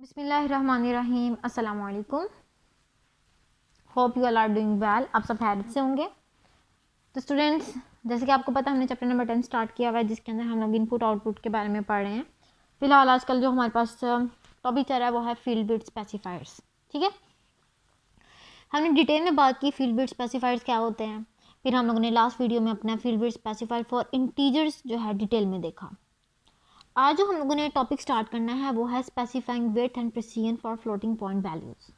बिस्मिल्लाहिर्रहमानिर्रहीम। अस्सलाम वालेकुम। Hope you all are doing well. आप सब खैरियत से होंगे। तो स्टूडेंट्स, जैसे कि आपको पता है हमने चैप्टर नंबर 10 स्टार्ट किया हुआ है, जिसके अंदर हम लोग इनपुट आउटपुट के बारे में पढ़ रहे हैं। फिलहाल आजकल जो हमारे पास टॉपिक चल रहा है वो है फील्ड बिट स्पेसिफायर्स। ठीक है, हमने डिटेल में बात की फील्ड बिट स्पेसिफायर्स क्या होते हैं। फिर हम लोगों ने लास्ट वीडियो में अपना field bit specifier for integers जो है डिटेल में देखा। आज जो हम लोगों ने टॉपिक स्टार्ट करना है वो है specifying width and precision for floating point values.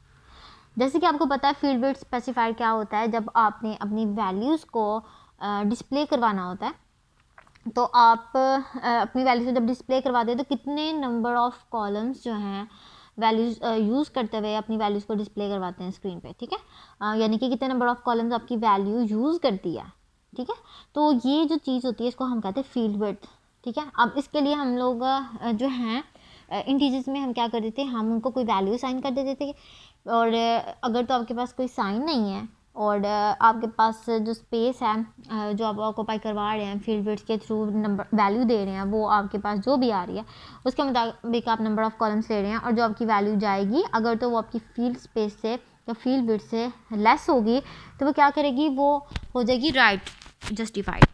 जैसे कि आपको पता है फील्ड विड्थ स्पेसिफायर क्या होता है। जब आपने अपनी वैल्यूज़ को डिस्प्ले करवाना होता है तो आप अपनी वैल्यूज़ को जब डिस्प्ले करवाते हैं तो कितने नंबर ऑफ कॉलम्स जो हैं वैल्यूज़ यूज़ करते हुए अपनी वैल्यूज़ को डिस्प्ले करवाते हैं स्क्रीन पे। ठीक है, यानी कि कितने नंबर ऑफ कॉलम्स आपकी वैल्यू यूज़ करती है। ठीक है, तो ये जो चीज़ होती है इसको हम कहते हैं फील्ड विड्थ। ठीक है, अब इसके लिए हम लोग जो हैं इंटीजर्स में हम क्या कर देते हैं, हम उनको कोई वैल्यू साइन कर देते थे। और अगर तो आपके पास कोई साइन नहीं है और आपके पास जो स्पेस है जो आप ऑक्यूपाई करवा रहे हैं फील्ड विड्थ के थ्रू नंबर वैल्यू दे रहे हैं वो आपके पास जो भी आ रही है उसके मुताबिक आप नंबर ऑफ़ कॉलम्स ले रहे हैं। और जो आपकी वैल्यू जाएगी अगर तो वो आपकी फील्ड स्पेस से या फील्ड विड्थ से लेस होगी तो वो क्या करेगी, वो हो जाएगी राइट जस्टिफाइड।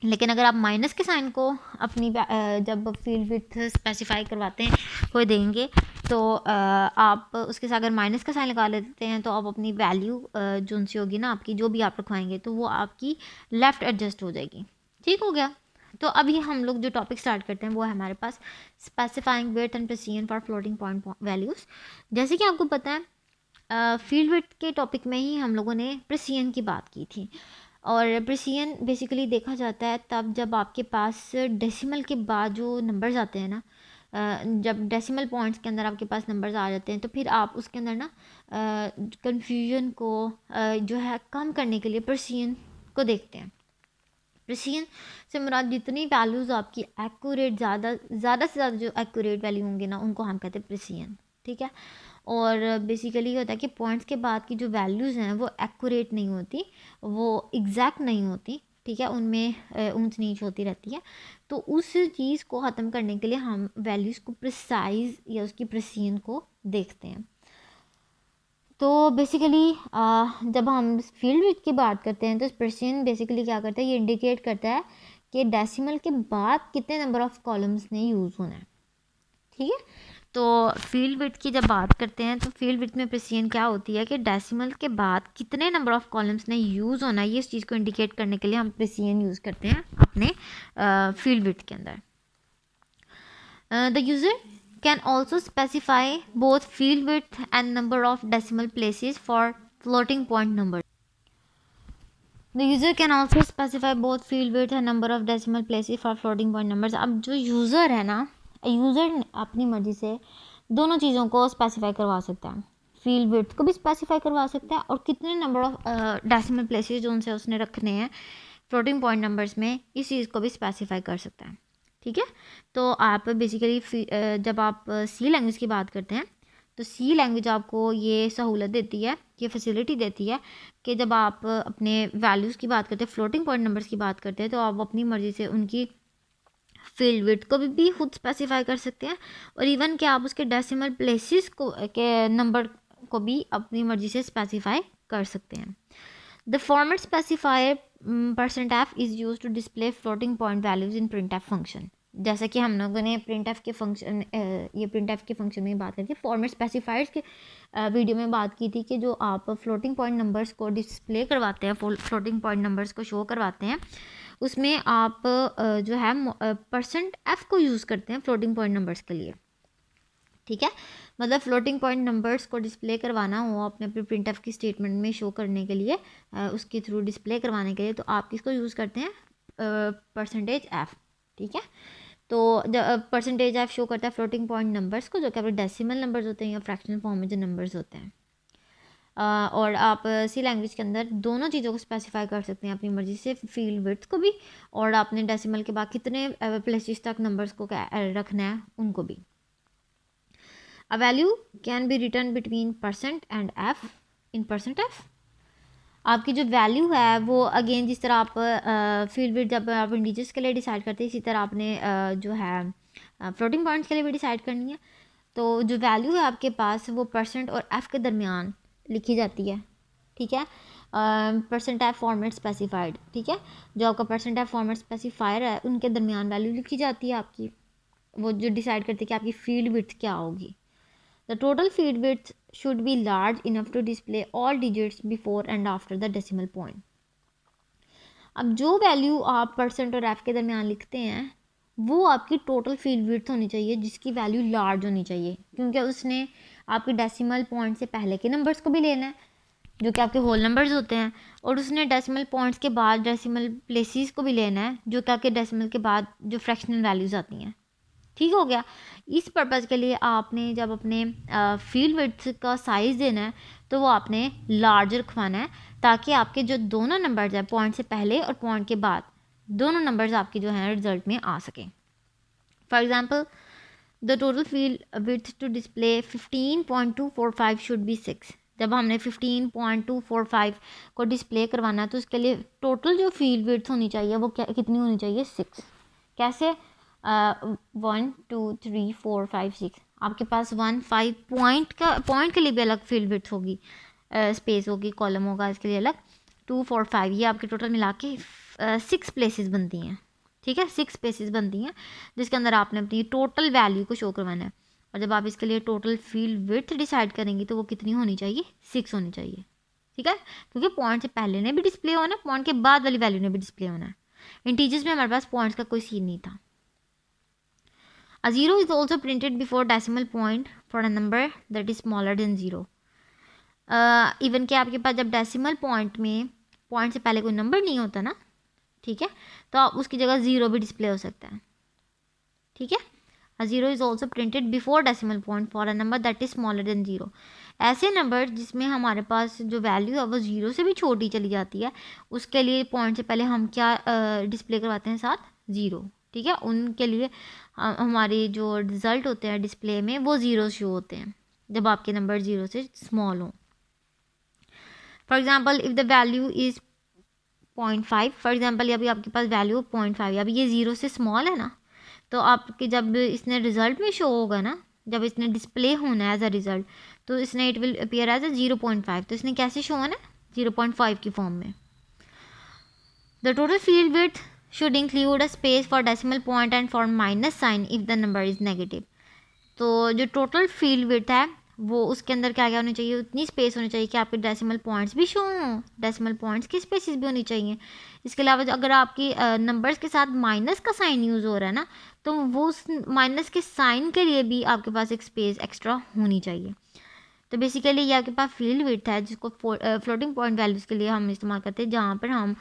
लेकिन अगर आप माइनस के साइन को अपनी जब फील्ड विड्थ स्पेसिफाई करवाते हैं कोई देंगे तो आप उसके साथ अगर माइनस का साइन लगा लेते हैं तो आप अपनी वैल्यू जो उनसे होगी ना आपकी जो भी आप रखवाएंगे तो वो आपकी लेफ़्ट एडजस्ट हो जाएगी। ठीक हो गया। तो अभी हम लोग जो टॉपिक स्टार्ट करते हैं वो है हमारे पास specifying width and precision for floating point values. जैसे कि आपको पता है फील्ड विड्थ के टॉपिक में ही हम लोगों ने प्रिसिजन की बात की थी। और प्रिसिजन बेसिकली देखा जाता है तब जब आपके पास डेसिमल के बाद जो नंबर्स आते हैं ना, जब डेसिमल पॉइंट्स के अंदर आपके पास नंबर्स आ जाते हैं तो फिर आप उसके अंदर ना कंफ्यूजन को जो है कम करने के लिए प्रिसिजन को देखते हैं। प्रिसिजन से मुराद जितनी वैल्यूज़ आपकी एक्यूरेट ज़्यादा से ज़्यादा जो एक्यूरेट वैल्यू होंगे ना उनको हम कहते हैं प्रिसिजन। ठीक है, और बेसिकली होता है कि पॉइंट्स के बाद की जो वैल्यूज़ हैं वो एक्यूरेट नहीं होती, वो एग्जैक्ट नहीं होती। ठीक है, उनमें ऊंच नीच होती रहती है। तो उस चीज़ को ख़त्म करने के लिए हम वैल्यूज़ को प्रिसाइज या उसकी प्रिसिजन को देखते हैं। तो बेसिकली जब हम फील्ड विड्थ की बात करते हैं तो प्रिसिजन बेसिकली क्या करता है, ये इंडिकेट करता है कि डेसिमल के बाद कितने नंबर ऑफ़ कॉलम्स ने यूज़ होना है। ठीक है, तो फील्ड विड्थ की जब बात करते हैं तो फील्ड विड्थ में प्रिसिजन क्या होती है कि डेसिमल के बाद कितने नंबर ऑफ़ कॉलम्स ने यूज़ होना है, ये इस चीज़ को इंडिकेट करने के लिए हम प्रिसिजन यूज़ करते हैं अपने फील्ड विड्थ के अंदर। The user can also specify both field width and number of decimal places for floating point numbers. The user can also specify both field width and number of decimal places for floating point numbers. अब जो user है ना, user अपनी मर्ज़ी से दोनों चीज़ों को स्पेसिफाई करवा सकता है। फील्ड विड्थ को भी स्पेसिफाई करवा सकता है और कितने नंबर ऑफ डेसिमल प्लेसेस जो उनसे उसने रखने हैं फ्लोटिंग पॉइंट नंबर्स में, इस चीज़ को भी स्पेसिफाई कर सकता है। ठीक है, तो आप बेसिकली जब आप सी लैंग्वेज की बात करते हैं तो सी लैंग्वेज आपको ये सहूलत देती है, ये फैसिलिटी देती है कि जब आप अपने वैल्यूज़ की बात करते हैं, फ्लोटिंग पॉइंट नंबर्स की बात करते हैं तो आप अपनी मर्ज़ी से उनकी फील्ड विड्थ को भी खुद स्पेसिफाई कर सकते हैं और इवन कि आप उसके डेसिमल प्लेसेस को के नंबर को भी अपनी मर्ज़ी से स्पेसिफाई कर सकते हैं। The format specifier %f is use to display floating point values in printf function. जैसा कि हम लोगों ने printf के फंक्शन ये printf के फंक्शन में बात करके फॉर्मेट स्पेसिफायर्स के वीडियो में बात की थी कि जो आप फ्लोटिंग पॉइंट नंबर्स को डिस्प्ले करवाते हैं, फ्लोटिंग पॉइंट नंबर्स को शो करवाते हैं, उसमें आप जो है %f को यूज़ करते हैं फ्लोटिंग पॉइंट नंबर्स के लिए। ठीक है, मतलब फ्लोटिंग पॉइंट नंबर्स को डिस्प्ले करवाना हो अपने प्रिंटफ की स्टेटमेंट में शो करने के लिए, उसके थ्रू डिस्प्ले करवाने के लिए, तो आप किसको यूज़ करते हैं, %f। ठीक है, तो %f शो करता है फ्लोटिंग पॉइंट नंबर्स को जो कि अपने डेसिमल नंबर्स होते हैं या फ्रैक्शनल फॉर्म में जो नंबर्स होते हैं। और आप सी लैंग्वेज के अंदर दोनों चीज़ों को स्पेसिफाई कर सकते हैं अपनी मर्ज़ी से, फील्ड विड्थ को भी और आपने डेसिमल के बाद कितने प्लेसेस तक नंबर्स को रखना है उनको भी। A value can be written between % and f in %f। आपकी जो वैल्यू है वो अगेन जिस तरह आप फील्ड विड्थ जब आप इंटीजर्स के लिए डिसाइड करते हैं इसी तरह आपने जो है फ्लोटिंग पॉइंट्स के लिए भी डिसाइड करनी है। तो जो वैल्यू है आपके पास वो परसेंट और एफ़ के दरमियान लिखी जाती है, ठीक है। परसेंट एफ फॉर्मेट स्पेसिफाइड, ठीक है, जो आपका परसेंट एफ फॉर्मेट स्पेसिफायर है उनके दरमियान वैल्यू लिखी जाती है आपकी, वो जो डिसाइड करती है कि आपकी फील्ड विड्थ क्या होगी। The total field width should be large enough to display all digits before and after the decimal point. अब जो वैल्यू आप परसेंट और एफ के दरमियान लिखते हैं वो आपकी टोटल फील्ड विड्थ होनी चाहिए, जिसकी वैल्यू लार्ज होनी चाहिए, क्योंकि उसने आपके डेसिमल पॉइंट से पहले के नंबर्स को भी लेना है जो कि आपके होल नंबर्स होते हैं, और उसने डेसिमल पॉइंट्स के बाद डेसिमल प्लेसेस को भी लेना है जो कि आपके डेसिमल के बाद जो फ्रैक्शनल वैल्यूज़ आती हैं। ठीक हो गया। इस पर्पज़ के लिए आपने जब अपने फील्ड विड्थ का साइज़ देना है तो वो आपने लार्ज रखवाना है, ताकि आपके जो दोनों नंबर्स हैं पॉइंट से पहले और पॉइंट के बाद दोनों नंबर्स आपके जो हैं रिजल्ट में आ सकें। For example the total field width to display 15.245 should be 6। जब हमने 15.245 को डिस्प्ले करवाना है तो उसके लिए टोटल जो फील्ड विड्थ होनी चाहिए वो कितनी होनी चाहिए, 6। कैसे? 1 2 3 4 5 6। आपके पास 1 5 पॉइंट के लिए भी अलग फील्ड विड्थ होगी, स्पेस होगी, कॉलम होगा, इसके लिए अलग। 2 4 5 ये आपके टोटल मिला के 6 प्लेसेस बनती हैं, ठीक है, 6 प्लेसेस बनती हैं जिसके अंदर आपने अपनी टोटल वैल्यू को शो करवाना है। और जब आप इसके लिए टोटल फील्ड विड्थ डिसाइड करेंगे तो वो कितनी होनी चाहिए, 6 होनी चाहिए, ठीक है, क्योंकि पॉइंट से पहले ने भी डिस्प्ले होना है, पॉइंट के बाद वाली वैल्यू ने भी डिस्प्ले होना है। इंटीजर्स में हमारे पास पॉइंट्स का कोई सीन नहीं था। A zero is also printed before decimal point for a number that is smaller than zero. Even कि आपके पास जब डेसिमल पॉइंट में पॉइंट से पहले कोई नंबर नहीं होता ना, ठीक है, तो आप उसकी जगह ज़ीरो भी डिस्प्ले हो सकता है, ठीक है। A zero is also printed before decimal point for a number that is smaller than zero. ऐसे नंबर जिसमें हमारे पास जो वैल्यू है वो ज़ीरो से भी छोटी चली जाती है, उसके लिए पॉइंट से पहले हम क्या डिस्प्ले करवाते हैं, साथ ज़ीरो, ठीक है। उनके लिए हमारे जो रिज़ल्ट होते हैं डिस्प्ले में वो ज़ीरो शो होते हैं जब आपके नंबर ज़ीरो से स्मॉल हों। For example if the value is 0.5, for example अभी आपके पास वैल्यू 0.5, अभी ये ज़ीरो से स्मॉल है ना, तो आपके जब इसने रिज़ल्ट में शो होगा ना, जब इसने डिस्प्ले होना है एज अ रिज़ल्ट, तो इसने it will appear as a 0.5, तो इसने कैसे शो होना है, 0.5 की फॉर्म में। The total field width should include a space for decimal point and for minus sign if the number is negative. तो जो टोटल फील्ड विड्थ है वो उसके अंदर क्या क्या होनी चाहिए, उतनी स्पेस होनी चाहिए कि आपके डेसिमल पॉइंट्स भी शो हों, डेसिमल पॉइंट्स की स्पेसिस भी होनी चाहिए। इसके अलावा अगर आपकी नंबर्स के साथ माइनस का साइन यूज़ हो रहा है ना, तो वो उस माइनस के साइन के लिए भी आपके पास एक स्पेस एक्स्ट्रा होनी चाहिए। तो बेसिकली ये आपके पास फील्ड विड्थ है जिसको फ्लोटिंग पॉइंट वैल्यूज़ के लिए हम इस्तेमाल करते हैं, जहाँ पर हम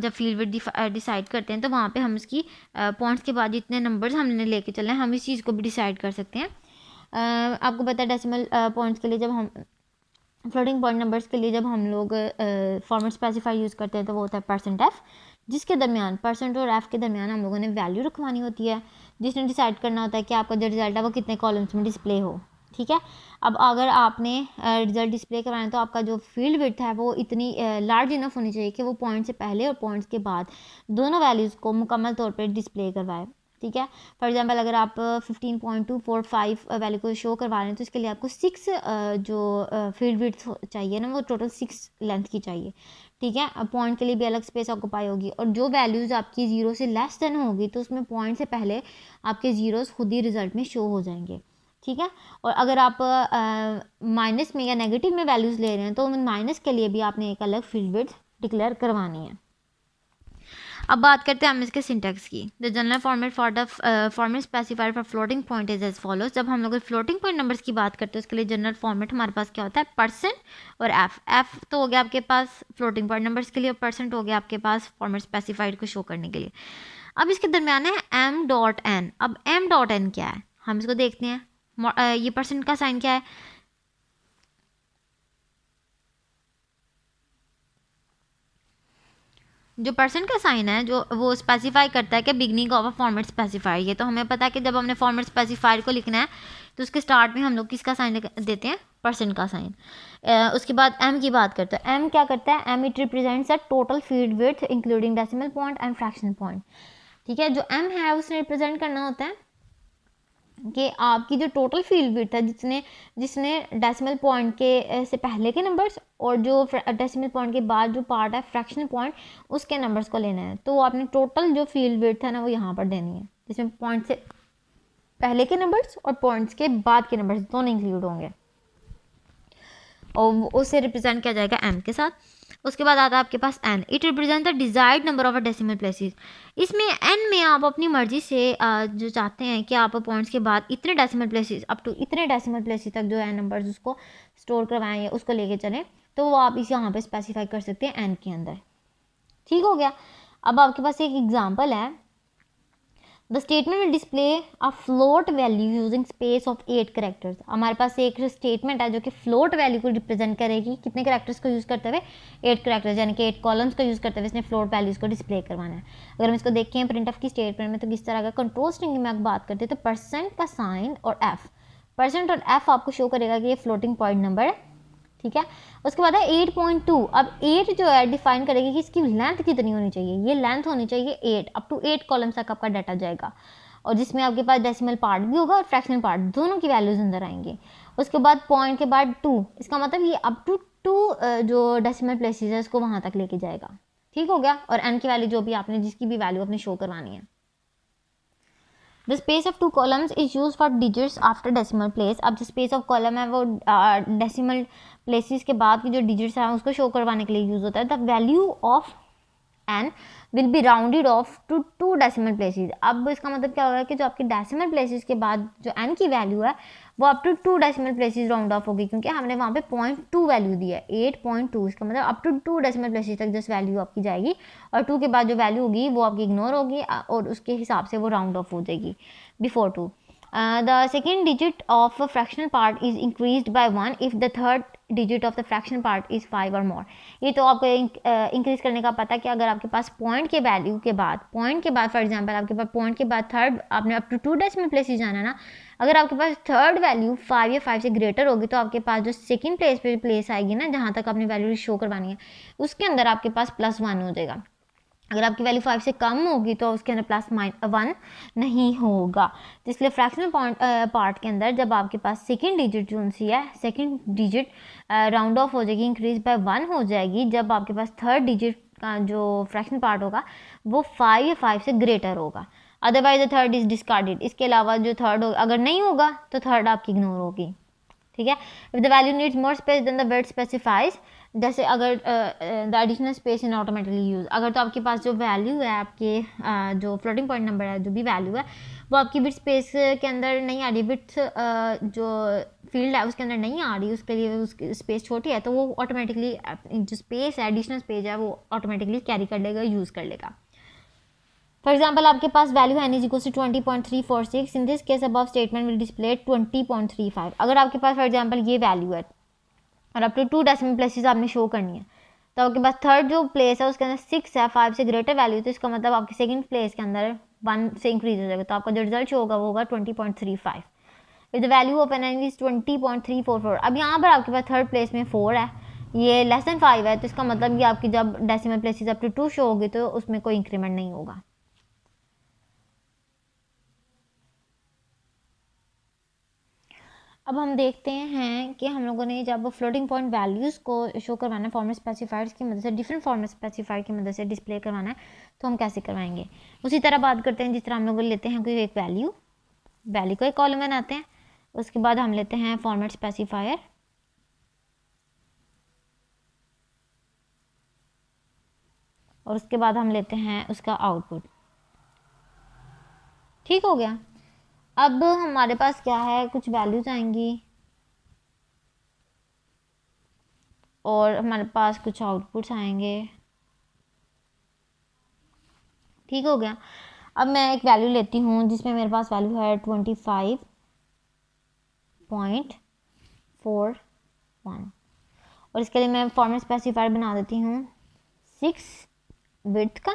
जब फील्ड विड्थ डिसाइड करते हैं तो वहाँ पे हम इसकी पॉइंट्स के बाद जितने नंबर्स हमने लेके चलना है हम इस चीज़ को भी डिसाइड कर सकते हैं। आपको पता है डेसिमल पॉइंट्स के लिए जब हम फ्लोटिंग पॉइंट नंबर्स के लिए जब हम लोग फॉर्मेट स्पेसिफाई यूज़ करते हैं तो वो होता है परसेंट एफ, जिसके दरमियान परसेंट और एफ़ के दरमियान हम लोगों ने वैल्यू रखवानी होती है, जिसने डिसाइड करना होता है कि आपका जो रिज़ल्ट है वो कितने कॉलम्स में डिस्प्ले हो, ठीक है। अब अगर आपने रिज़ल्ट डिस्प्ले करवाना है तो आपका जो फील्ड विड्थ है वो इतनी लार्ज इनफ होनी चाहिए कि वो पॉइंट से पहले और पॉइंट्स के बाद दोनों वैल्यूज़ को मुकम्मल तौर पर डिस्प्ले करवाए, ठीक है। फॉर एग्जांपल अगर आप 15.245 वैल्यू को शो करवा रहे हैं तो इसके लिए आपको 6 जो फील्ड विड्थ चाहिए ना वो टोटल 6 लेंथ की चाहिए, ठीक है। पॉइंट के लिए भी अलग स्पेस ऑक्यूपाई होगी, और जो वैल्यूज़ आपकी ज़ीरो से लेस देन होगी तो उसमें पॉइंट से पहले आपके ज़ीरोज़ खुद ही रिज़ल्ट में शो हो जाएंगे, ठीक है। और अगर आप माइनस में या नेगेटिव में वैल्यूज़ ले रहे हैं तो माइनस के लिए भी आपने एक अलग फील्ड विड्थ डिक्लेयर करवानी है। अब बात करते हैं हम इसके सिंटैक्स की। The general format for the format specified for floating point is as follows. जब हम लोग फ्लोटिंग पॉइंट नंबर्स की बात करते हैं उसके लिए जनरल फॉर्मेट हमारे पास क्या होता है, परसेंट और एफ तो हो गया आपके पास फ्लोटिंग पॉइंट नंबर्स के लिए, और परसेंट हो गया आपके पास फॉर्मेट स्पेसिफाइड को शो करने के लिए। अब इसके दरमियान है m.n। अब m.n क्या है हम इसको देखते हैं। ये परसेंट का साइन क्या है, जो परसेंट का साइन है जो वो स्पेसिफाई करता है कि beginning of a format specifier. ये तो हमें पता है कि जब हमने फॉर्मेट स्पेसिफायर को लिखना है तो उसके स्टार्ट में हम लोग किसका साइन देते हैं, परसेंट का साइन। उसके बाद एम की बात करते हैं। एम क्या करता है, m it represents a total field width including decimal point and fraction point, ठीक है। जो एम है उसने रिप्रेजेंट करना होता है कि आपकी जो टोटल फील्ड विड्थ है जिसने डेसिमल पॉइंट के से पहले के नंबर्स और जो डेसिमल पॉइंट के बाद जो पार्ट है फ्रैक्शनल पॉइंट उसके नंबर्स को लेना है। तो आपने टोटल जो फील्ड विड्थ है ना वो यहाँ पर देनी है, जिसमें पॉइंट से पहले के नंबर्स और पॉइंट्स के बाद के नंबर्स दोनों इंक्लूड होंगे और उसे रिप्रेजेंट किया जाएगा m के साथ। उसके बाद आता है आपके पास n, it represent the desired number of a decimal places. इसमें n में आप अपनी मर्जी से जो चाहते हैं कि आप पॉइंट्स के बाद इतने डेसिमल प्लेसेस अप टू इतने डेसिमल प्लेसेस तक जो है नंबर्स उसको स्टोर करवाएं या उसको लेके चलें, तो वो आप इस यहाँ पे स्पेसिफाई कर सकते हैं n के अंदर। ठीक हो गया। अब आपके पास एक एग्जाम्पल है, the statement will display a float value using space of 8 characters. हमारे पास एक स्टेटमेंट है जो कि फ्लोट वैल्यू को रिप्रेजेंट करेगी, कितने करेक्टर्स को यूज़ करते हुए 8 करेक्टर्स, यानी कि 8 कॉलम्स को यूज़ करते हुए इसने फ्लोट वैल्यूज़ को डिस्प्ले करवाना है। अगर हम इसको देखें प्रिंटफ की स्टेटमेंट में तो किस तरह का कंट्रोल स्ट्रिंग में बात करते हैं तो परसेंट का साइन और एफ, परसेंट और एफ आपको शो करेगा कि ये फ्लोटिंग पॉइंट नंबर है। ठीक है। उसके बाद है 8.2। अब 8 जो है डिफाइन करेगी कि इसकी लेंथ कितनी होनी चाहिए, ये लेंथ होनी चाहिए 8, अप टू 8 कॉलम तक आपका डाटा जाएगा और जिसमें आपके पास डेसिमल पार्ट भी होगा और फ्रैक्शनल पार्ट, दोनों की वैल्यूज अंदर आएंगे। उसके बाद पॉइंट के बाद 2, इसका मतलब ये अप टू 2 जो डेसिमल प्लेसेस है उसको वहां तक लेके जाएगा। ठीक हो गया। और एन की वैल्यू जो भी आपने जिसकी भी वैल्यू अपने शो करवानी है। The space of 2 columns is use for digits after decimal place. अब जो स्पेस ऑफ कॉलम है वो डेसिमल प्लेसेस के बाद की जो डिजिट्स हैं उसको शो करवाने के लिए यूज होता है। The value of n will be rounded off to 2 decimal places. अब इसका मतलब क्या होगा कि जो आपके डेसिमल प्लेसेस के बाद जो n की वैल्यू है वो up to 2 decimal places round off होगी, क्योंकि हमने वहाँ पे 0.2 वैल्यू दी है 8.2। इसका मतलब अप टू 2 डेसिमल प्लेसेस तक जस्ट वैल्यू आपकी जाएगी और 2 के बाद जो वैल्यू होगी वो आपकी इग्नोर होगी और उसके हिसाब से वो राउंड ऑफ हो जाएगी before 2। The second digit of a fractional part is increased by 1 if the third digit of the fractional part is 5 or more। ये तो आपको इंक्रीज करने का पता कि अगर आपके पास पॉइंट के वैल्यू के बाद फॉर एग्जांपल आपके पास पॉइंट के बाद थर्ड आपने अप टू 2 डेसिमल प्लेसेस जाना ना, अगर आपके पास थर्ड वैल्यू 5 या 5 से ग्रेटर होगी तो आपके पास जो सेकंड प्लेस पे प्लेस आएगी ना जहाँ तक आपने वैल्यू शो करवानी है उसके अंदर आपके पास +1 हो जाएगा। अगर आपकी वैल्यू 5 से कम होगी तो उसके अंदर +1 नहीं होगा। तो इसलिए फ्रैक्शनल पार्ट के अंदर जब आपके पास सेकंड डिजिट जो सी है सेकंड डिजिट राउंड ऑफ हो जाएगी, इंक्रीज बाय 1 हो जाएगी जब आपके पास थर्ड डिजिट का जो फ्रैक्शनल पार्ट होगा वो 5 या 5 से ग्रेटर होगा। Otherwise the third is discarded. इसके अलावा जो थर्ड अगर नहीं होगा तो थर्ड आपकी इग्नोर होगी। ठीक है। If the value needs more space than the word specifies, जैसे अगर the additional space in automatically use, अगर तो आपके पास जो वैल्यू है आपके जो फ्लोटिंग पॉइंट नंबर है जो भी वैल्यू है वो आपकी बिट स्पेस के अंदर नहीं आ रही, बिट जो फील्ड है उसके अंदर नहीं आ रही, उसके लिए उसकी स्पेस छोटी है तो वो ऑटोमेटिकली जो स्पेस है एडिशनल स्पेस है वो ऑटोमेटिकली कैरी कर लेगा, यूज़ कर लेगा। फॉर एग्जाम्पल आपके पास वैल्यू है is 20.346, in this case above statement will display 20.35। अगर आपके पास फॉर एग्जाम्पल ये वैल्यू है और अप टू 2 डेसिमल प्लेसेस आपने शो करनी है तो आपके पास थर्ड जो प्लेस है उसके अंदर 6 है, 5 से ग्रेटर वैल्यू, तो इसका मतलब आपके सेकंड प्लेस के अंदर 1 से इंक्रीज हो जाएगा तो आपका जो रिजल्ट शो होगा वो होगा 20.35। If the value of n is 20.344। अब यहाँ पर आपके पास थर्ड प्लेस में 4 है, ये लेस देन 5 है, तो इसका मतलब कि आपकी जब decimal places up to 2 show होगी तो उसमें कोई इंक्रीमेंट नहीं होगा। अब हम देखते हैं कि हम लोगों ने जब फ्लोटिंग पॉइंट वैल्यूज़ को शो करवाना है फॉर्मेट स्पेसिफायर्स की मदद से, डिफरेंट फॉर्मेट स्पेसिफायर की मदद से डिस्प्ले करवाना है तो हम कैसे करवाएंगे। उसी तरह बात करते हैं जिस तरह हम लोग लेते हैं कोई एक वैल्यू को एक कॉलम बनाते हैं, उसके बाद हम लेते हैं फॉर्मेट स्पेसिफायर और उसके बाद हम लेते हैं उसका आउटपुट। ठीक हो गया। अब हमारे पास क्या है, कुछ वैल्यूज आएंगी और हमारे पास कुछ आउटपुट्स आएंगे। ठीक हो गया। अब मैं एक वैल्यू लेती हूँ जिसमें मेरे पास वैल्यू है 25.41 और इसके लिए मैं फॉर्मेट स्पेसिफायर बना देती हूँ 6 विड्थ का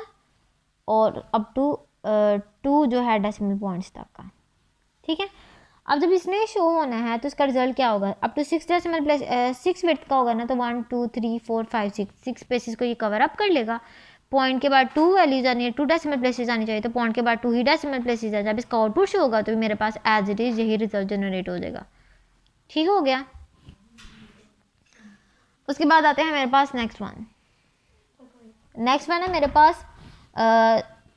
और अप टू 2 जो है डेसिमल पॉइंट्स तक का। ठीक है। अब जब इसने शो होना है तो इसका रिजल्ट क्या होगा, up to 6 decimal place 6 width का होगा ना तो 1 2 3 4 5 6 स्पेसेस को ये कवर अप कर लेगा। पॉइंट के बाद 2 वैल्यूज आनी है, 2 डेसिमल प्लेसेस आनी चाहिए, तो पॉइंट के बाद 2 ही डेसिमल प्लेसेस है। जब इसका आउटपुट शो होगा तो मेरे पास एज इट इज़ यही रिजल्ट जनरेट हो जाएगा। ठीक हो गया। उसके बाद आते हैं मेरे पास नेक्स्ट वन है मेरे पास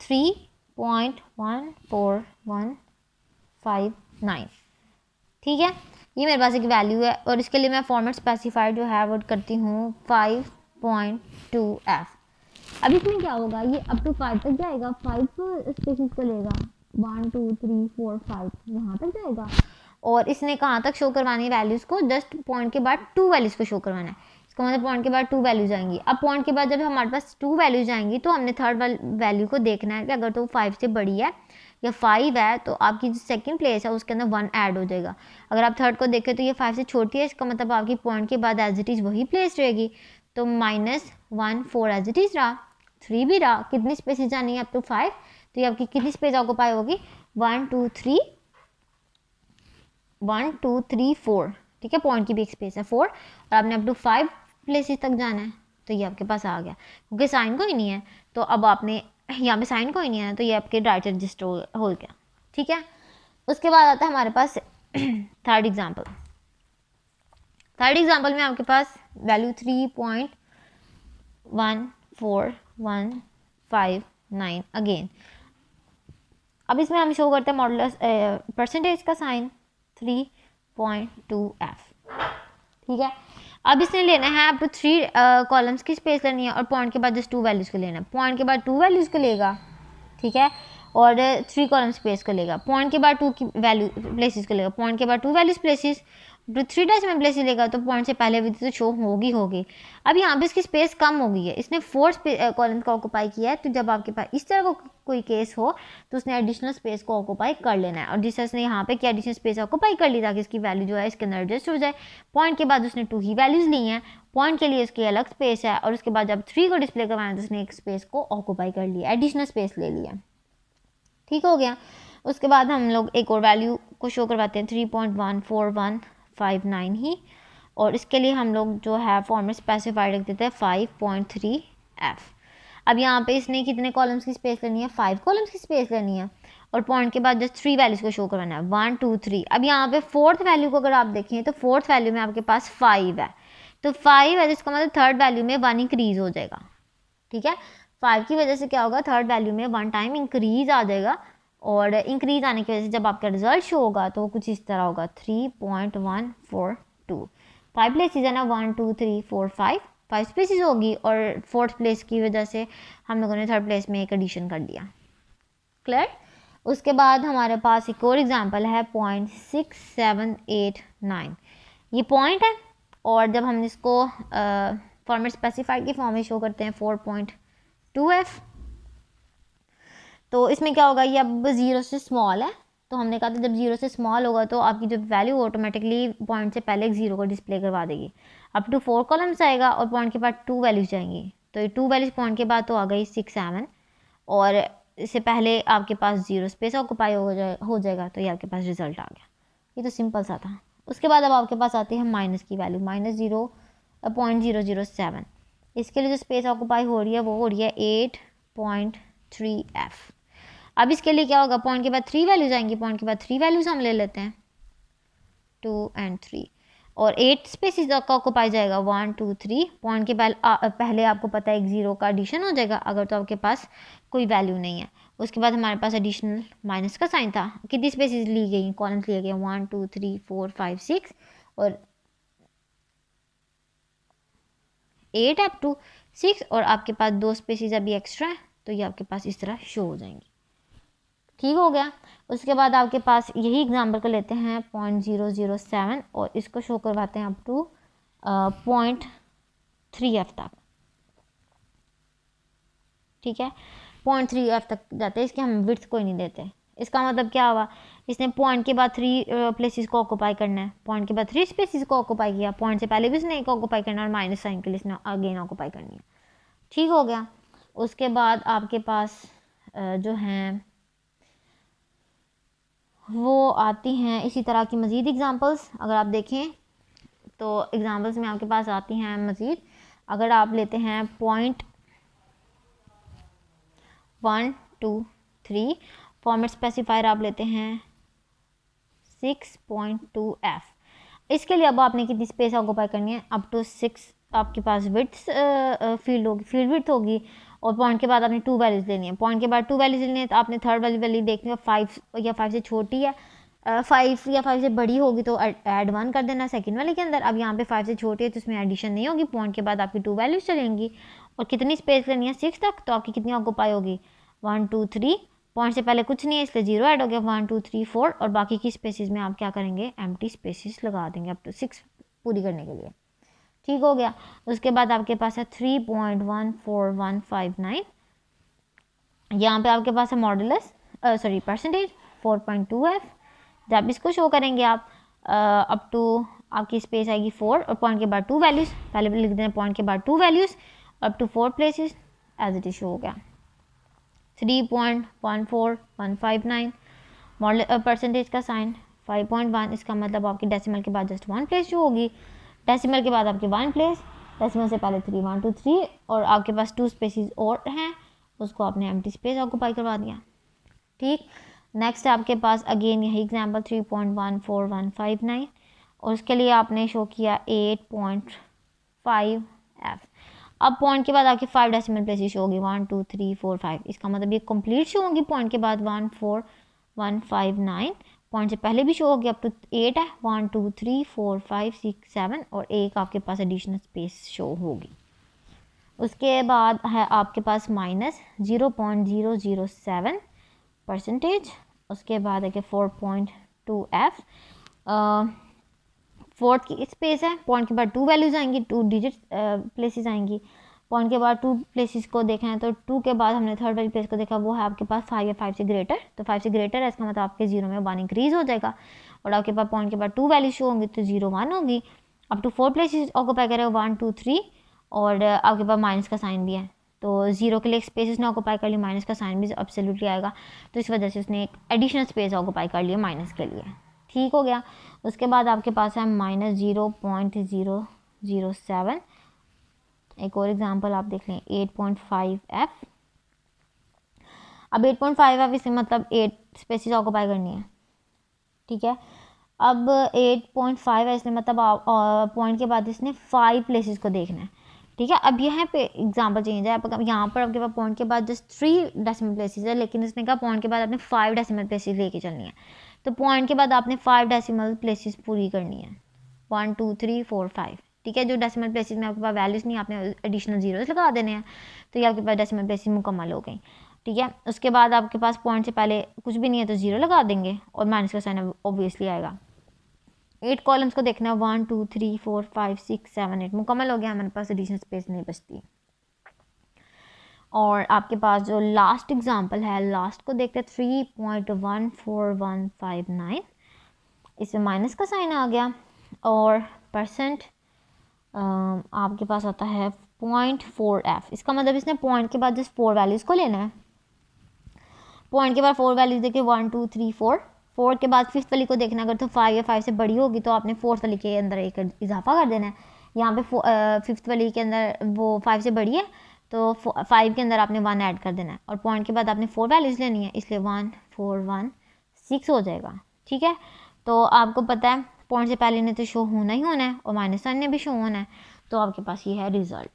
3.14159। ठीक है, ये मेरे पास एक वैल्यू है और इसके लिए मैं फॉर्मेट स्पेसिफाइड जो है वो करती हूँ 5.2f। अब इसमें क्या होगा, ये अप टू 5 तक जाएगा, 5 स्पेसिस को लेगा, 1 2 3 4 5 यहाँ तक जाएगा। और इसने कहाँ तक शो करवानी है वैल्यूज़ को, जस्ट पॉइंट के बाद 2 वैल्यूज़ को शो करवाना है। इसका मतलब पॉइंट के बाद 2 वैल्यूज आएंगी। अब पॉइंट के बाद जब हमारे पास 2 वैल्यूज आएंगी तो हमने थर्ड वैल्यू को देखना है कि अगर तो 5 से बड़ी है या 5 है तो आपकी जो सेकंड प्लेस है उसके अंदर 1 ऐड हो जाएगा। अगर आप थर्ड को देखें तो ये 5 से छोटी है, इसका मतलब आपकी पॉइंट के बाद एज इट इज़ वही प्लेस रहेगी, तो -1 4 एज इट इज़ रहा, 3 भी रहा। कितनी स्पेसिस जानी है अप टू 5, तो ये आपकी कितनी स्पेस ऑक्यूपाई होगी, 1 2 3 4। ठीक है, पॉइंट की भी एक स्पेस है 4 और आपने अप टू 5 प्लेसेस तक जाना है, तो ये आपके पास आ गया। क्योंकि साइन कोई नहीं है तो अब आपने यहाँ पे साइन कोई नहीं है तो ये आपके राइट रजिस्टर हो गया। ठीक है, उसके बाद आता है हमारे पास थर्ड एग्जांपल में आपके पास वैल्यू 3.14159 अगेन। अब इसमें हम शो करते हैं मॉडुलस परसेंटेज का साइन 3.2f। ठीक है, अब इसने लेना है अप टू 3 कॉलम्स की स्पेस लेनी है और पॉइंट के बाद जस्ट 2 वैल्यूज़ को लेना है। पॉइंट के बाद 2 वैल्यूज़ को लेगा, ठीक है, और 3 कॉलम स्पेस को लेगा। पॉइंट के बाद 2 की वैल्यू प्लेसेस को लेगा, पॉइंट के बाद 2 वैल्यूज प्लेसेस, 3 डेसिमल प्लेसेस लेगा तो पॉइंट से पहले भी तो शो होगी। अब यहाँ पे इसकी स्पेस कम हो गई है, इसने 4 कॉलम का ऑक्यूपाई किया है, तो जब आपके पास इस तरह का कोई केस हो तो उसने एडिशनल स्पेस को ऑक्यूपाई कर लेना है। और जिस तरह से यहाँ पे क्या एडिशनल स्पेस ऑक्यूपाई कर ली ताकि इसकी वैल्यू जो है इसके अंदर एडजस्ट हो जाए। पॉइंट के बाद उसने 2 ही वैल्यूज़ ली हैं, पॉइंट के लिए उसकी अलग स्पेस है, और उसके बाद जब 3 को डिस्प्ले करवाना है तो उसने एक स्पेस को ऑक्यूपाई कर लिया, एडिशनल स्पेस ले लिया। ठीक हो गया। उसके बाद हम लोग एक और वैल्यू को शो करवाते हैं 3.14159 ही, और इसके लिए हम लोग जो है फॉर्मेट स्पेसिफाइड रख देते हैं 5.3f। अब यहाँ पे इसने कितने कॉलम्स की स्पेस लेनी है, 5 कॉलम्स की स्पेस लेनी है, और पॉइंट के बाद जस्ट 3 वैल्यूज़ को शो करवाना है, 1 2 3। अब यहाँ पे फोर्थ वैल्यू को अगर आप देखें तो फोर्थ वैल्यू में आपके पास 5 है, तो 5 है जिसका मतलब थर्ड वैल्यू में 1 इंक्रीज हो जाएगा। ठीक है, 5 की वजह से क्या होगा, थर्ड वैल्यू में 1 टाइम इंक्रीज आ जाएगा, और इंक्रीज आने की वजह से जब आपका रिजल्ट शो होगा तो कुछ इस तरह होगा 3.142। 5 प्लेसेस है ना, 1 2 3 4 5 स्पेसिस होगी, और फोर्थ प्लेस की वजह से हम लोगों ने थर्ड प्लेस में एक एडिशन कर दिया। क्लियर। उसके बाद हमारे पास एक और एग्जांपल है 0.6789। ये पॉइंट है, और जब हम इसको फॉर्मेट स्पेसिफाइड की फॉर्म में शो करते हैं 4.2f, तो इसमें क्या होगा, ये अब 0 से स्मॉल है, तो हमने कहा था जब 0 से स्मॉल होगा तो आपकी जो वैल्यू ऑटोमेटिकली पॉइंट से पहले एक 0 को डिस्प्ले करवा देगी। अप टू 4 कॉलम्स आएगा और पॉइंट के बाद 2 वैल्यूज जाएंगी, तो ये 2 वैल्यूज पॉइंट के बाद तो आ गई 6 7, और इससे पहले आपके पास 0 स्पेस ऑक्यूपाई हो जाएगा, तो ये आपके पास रिजल्ट आ गया। ये तो सिंपल सा था। उसके बाद अब आपके पास आती है माइनस की वैल्यू, -0.007। इसके लिए जो स्पेस ऑक्यूपाई हो रही है वो हो रही है 8.3f। अब इसके लिए क्या होगा, पॉइंट के बाद 3 वैल्यूज आएंगी, पॉइंट के बाद 3 वैल्यूज हम ले लेते हैं 2 और 3, और 8 स्पेसिस का ऑक्यूपाई जाएगा 1 2 3। पॉइंट के पहले आपको पता है एक 0 का एडिशन हो जाएगा अगर तो आपके पास कोई वैल्यू नहीं है। उसके बाद हमारे पास एडिशनल माइनस का साइन था, कितनी स्पेसिस ली गई, कॉलम्स लिए गए 1 2 3 4 5 6 और 8 अप टू 6, और आपके पास 2 स्पेसिस अभी एक्स्ट्रा है, तो ये आपके पास इस तरह शो हो जाएंगी। ठीक हो गया। उसके बाद आपके पास यही एग्जांपल को लेते हैं 0.007 और इसको शो करवाते हैं अप टू 0.3f तक। ठीक है, 0.3f तक जाते हैं, इसके हम विड्थ कोई नहीं देते। इसका मतलब क्या हुआ, इसने पॉइंट के बाद 3 प्लेसेस को ऑक्यूपाई करना है, पॉइंट के बाद 3 स्पेसिस को ऑक्यूपाई किया, पॉइंट से पहले भी इसने एक ऑक्यूपाई करना है और माइनस साइन के लिए इसने अगेन ऑक्यूपाई करनी है। ठीक हो गया। उसके बाद आपके पास जो हैं वो आती हैं इसी तरह की मज़ीद एग्जांपल्स। अगर आप देखें तो एग्जांपल्स में आपके पास आती हैं मज़ीद। अगर आप लेते हैं 0.1 1 2 3, फॉर्मेट स्पेसिफायर आप लेते हैं 6.2f। इसके लिए अब आपने कितनी स्पेस ऑक्यूपाई करनी है, अप टू 6 आपके पास विड्थ फील्ड होगी, फील्ड विड्थ होगी, और पॉइंट के बाद आपने 2 वैल्यूज़ लेनी है। पॉइंट के बाद 2 वैल्यूज़ लेनी है, तो आपने थर्ड वाली वैल्यू देखनी है 5 या 5 से छोटी है, 5 या 5 से बड़ी होगी तो ऐड 1 कर देना सेकंड वाले के अंदर। अब यहाँ पे 5 से छोटी है तो उसमें एडिशन नहीं होगी, पॉइंट के बाद आपकी 2 वैल्यूज़ चलेंगी। और कितनी स्पेस लेनी है 6 तक, तो आपकी कितनी ऑक्यूपाई होगी 1 2 3, पॉइंट से पहले कुछ नहीं है इसलिए 0 ऐड हो गया, 1 2 3 4, और बाकी की स्पेसिस में आप क्या करेंगे एम्प्टी स्पेसिस लगा देंगे अप टू 6 पूरी करने के लिए। ठीक हो गया। उसके बाद आपके पास है 3.14159, यहाँ पे आपके पास है मॉडुलस परसेंटेज 4.2f। जब इसको शो करेंगे आप अप टू आपकी स्पेस आएगी 4 और पॉइंट के बाद 2 वैल्यूज़, पहले लिख देना पॉइंट के बाद 2 values up to 4 places as it is show हो गया। 3.14159 मॉडल परसेंटेज का साइन 5.1, इसका मतलब आपकी डेसिमल के बाद जस्ट 1 प्लेस जो होगी, डेसिमल के बाद आपकी 1 प्लेस, डेसिमल से पहले 3 1 2 3, और आपके पास 2 स्पेसिस और हैं, उसको आपने एम्प्टी स्पेस ऑक्यूपाई करवा दिया। ठीक, नेक्स्ट आपके पास अगेन यही एग्जांपल 3.14159, और उसके लिए आपने शो किया 8.5f। अब पॉइंट के बाद आपकी 5 डेसिमल प्लेसेस शो होगी 1 2 3 4 5, इसका मतलब ये कंप्लीट शो होगी। पॉइंट के बाद 14159, पॉइंट से पहले भी शो होगी अप टू 8 है, 1 2 3 4 5 6 7, और एक आपके पास एडिशनल स्पेस शो होगी। उसके बाद है आपके पास माइनस 0.007 परसेंटेज, उसके बाद है कि 4.2f, फोर्थ की स्पेस है, पॉइंट के बाद 2 वैल्यूज़ आएंगी, 2 डिजिट प्लेसेस आएंगी। पॉइंट के बाद 2 प्लेसेस को देखा है तो 2 के बाद हमने थर्ड वाली प्लेस को देखा, वो है आपके पास 5 या 5 से ग्रेटर, तो 5 से ग्रेटर है, इसका मतलब आपके 0 में 1 इंक्रीज हो जाएगा। और आपके पास पॉइंट के बाद 2 वैल्यू शो होंगी तो 0 1 होगी। अप टू 4 प्लेसेस ऑक्यूपाई करेगा 1 2 3, और आपके पास माइनस का साइन भी है, तो 0 के लिए एक स्पेस उसने ऑक्यूपाई कर ली, माइनस का साइन भी एब्सोल्युटली आएगा, तो इस वजह से उसने एक एडिशनल स्पेस ऑक्यूपाई कर लिया माइनस के लिए। ठीक हो गया। उसके बाद आपके पास है माइनस 0.007, एक और एग्जांपल आप देख लें 8.5f। अब 8.5f इससे मतलब 8 स्पेसिस ऑक्यूपाई करनी है। ठीक है, अब 8.5 है इसने मतलब पॉइंट के बाद इसने 5 प्लेसेस को देखना है। ठीक है, अब यहाँ पे एग्जांपल चेंज है, यहाँ पर आपके पास पॉइंट के बाद जस्ट 3 डेसिमल प्लेसेस है, लेकिन इसने कहा पॉइंट के बाद आपने 5 डेसिमल प्लेसेस लेके चलनी है, तो पॉइंट के बाद आपने 5 डेसिमल प्लेसेस पूरी करनी है 1 2 3 4 5। ठीक है, जो डेसिमल प्लेसेस में आपके पास वैल्यूज़ नहीं, आपने एडिशनल जीरोस लगा देने हैं, तो ये आपके पास डेसिमल प्लेसेस मुकम्मल हो गई। ठीक है, उसके बाद आपके पास पॉइंट से पहले कुछ भी नहीं है तो 0 लगा देंगे, और माइनस का साइन ऑब्वियसली आएगा। 8 कॉलम्स को देखना है 1 2 3 4 5 6 7 8 मुकम्मल हो गया, हमारे पास एडिशनल स्पेस नहीं बचती। और आपके पास जो लास्ट एग्जांपल है, लास्ट को देखते हैं 3.14159, इसमें माइनस का साइन आ गया, और परसेंट आपके पास आता है 0.4f। इसका मतलब इसने पॉइंट के बाद जस्ट 4 वैल्यूज़ को लेना है, पॉइंट के बाद 4 वैल्यूज़ देखिए 1 2 3 4, 4 के बाद 5th वाली को देखना, अगर तो 5 या 5 से बड़ी होगी तो आपने 4th वाली के अंदर एक इजाफा कर देना है। यहाँ पे 5th वाली के अंदर वो 5 से बड़ी है, तो 5 के अंदर आपने 1 ऐड कर देना है, और पॉइंट के बाद आपने 4 वैल्यूज़ लेनी है, इसलिए 1 4 1 6 हो जाएगा। ठीक है, तो आपको पता है पॉइंट से पहले ने तो शो होना ही होना है, और माइनस साइन ने भी शो होना है, तो आपके पास ये है रिजल्ट।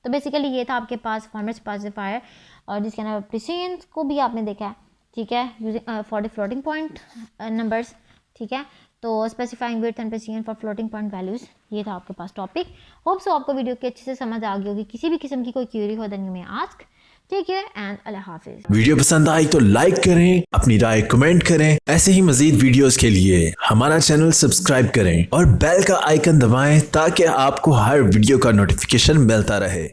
तो बेसिकली ये था आपके पास फॉर्मेट स्पेसिफायर, और जिसके अंदर प्रिसीजन को भी आपने देखा है। ठीक है, using for the floating point numbers. ठीक है, तो specifying width and precision for floating point values, ये था आपके पास टॉपिक। होप सो आपको वीडियो की अच्छे से समझ आ गई होगी। किसी भी किस्म की कोई क्यूरी हो then you may ask. Take care and अल्लाह हाफिज। वीडियो पसंद आई तो लाइक करें, अपनी राय कमेंट करें। ऐसे ही मजीद वीडियोस के लिए हमारा चैनल सब्सक्राइब करें और बेल का आइकन दबाएं ताकि आपको हर वीडियो का नोटिफिकेशन मिलता रहे।